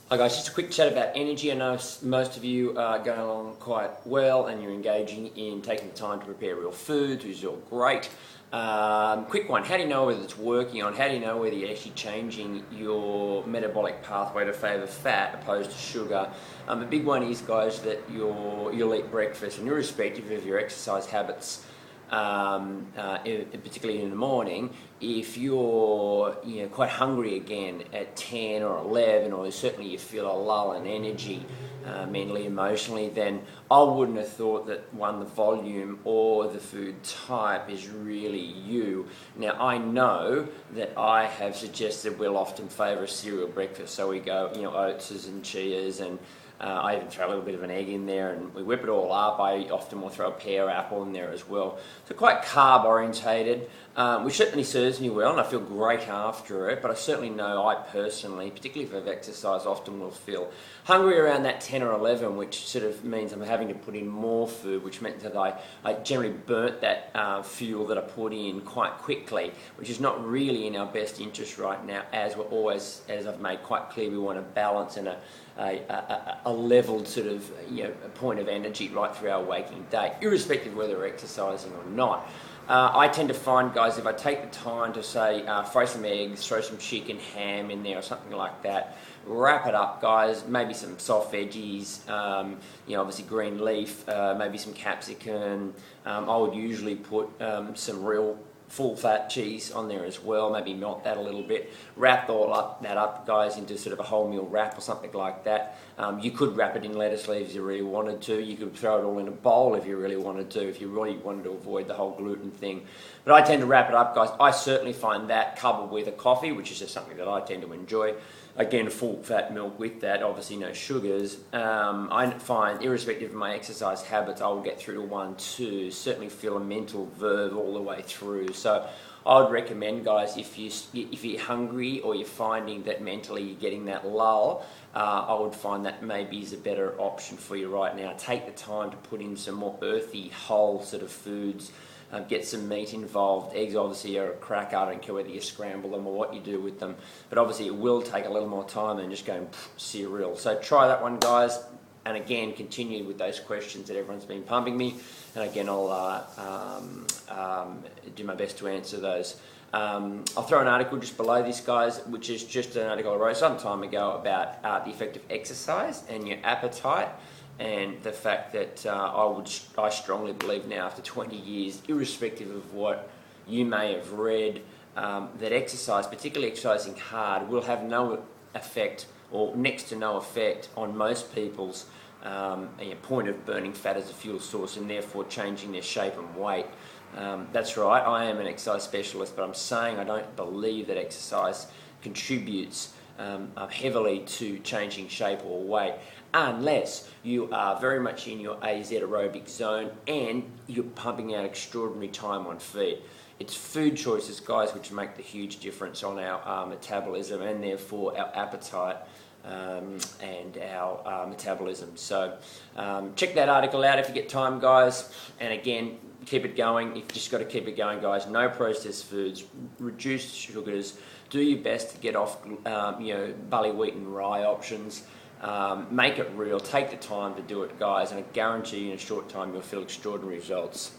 Hi guys, just a quick chat about energy. I know most of you are going along quite well and you're engaging in taking the time to prepare real foods, which is all great. Quick one, how do you know whether it's working on? How do you know whether you're actually changing your metabolic pathway to favour fat opposed to sugar? A big one is, guys, that you'll eat breakfast, and irrespective of your exercise habits, particularly in the morning, if you're quite hungry again at 10 or 11, or certainly you feel a lull in energy, mentally, emotionally, then I wouldn't have thought that the volume or the food type is really you. Now, I know that I have suggested we'll often favour a cereal breakfast, so we go oats and chias, and I even throw a little bit of an egg in there and we whip it all up. I often will throw a pear apple in there as well. So quite carb orientated, which certainly serves me well and I feel great after it, but I certainly know I personally, particularly if I've exercised, often will feel hungry around that 10 or 11, which sort of means I'm having to put in more food, which meant that I generally burnt that fuel that I put in quite quickly, which is not really in our best interest right now, as I've made quite clear, we want to balance and a leveled sort of point of energy right through our waking day, irrespective of whether we're exercising or not. I tend to find, guys, if I take the time to say fry some eggs, throw some chicken, ham in there or something like that, wrap it up, guys, maybe some soft veggies, obviously green leaf, maybe some capsicum. I would usually put some real full fat cheese on there as well, maybe melt that a little bit, wrap that up, guys, into sort of a wholemeal wrap or something like that. You could wrap it in lettuce leaves if you really wanted to. You could throw it all in a bowl if you really wanted to, if you really wanted to avoid the whole gluten thing. But I tend to wrap it up, guys. I certainly find that, coupled with a coffee, which is just something that I tend to enjoy, again, full fat milk with that, obviously no sugars. I find, irrespective of my exercise habits, I will get through to 1-2, certainly feel a mental verve all the way through. So I would recommend, guys, if you're hungry or you're finding that mentally you're getting that lull, I would find that maybe is a better option for you right now. Take the time to put in some more earthy, whole sort of foods. Get some meat involved. Eggs obviously are a cracker. I don't care whether you scramble them or what you do with them, but obviously it will take a little more time than just going cereal. So try that one, guys, and again continue with those questions that everyone's been pumping me, and again I'll do my best to answer those. I'll throw an article just below this, guys, which is just an article I wrote some time ago about the effect of exercise and your appetite, and the fact that I strongly believe now, after 20 years, irrespective of what you may have read, that exercise, particularly exercising hard, will have no effect or next to no effect on most people's point of burning fat as a fuel source and therefore changing their shape and weight. That's right, I am an exercise specialist, but I'm saying I don't believe that exercise contributes heavily to changing shape or weight, unless you are very much in your AZ aerobic zone and you're pumping out extraordinary time on feed. It's food choices, guys, which make the huge difference on our metabolism and therefore our appetite and our metabolism. So check that article out if you get time, guys, and again, keep it going. You've just got to keep it going, guys. No processed foods, reduced sugars, do your best to get off barley, wheat and rye options. Make it real, take the time to do it, guys, and I guarantee you in a short time you'll feel extraordinary results.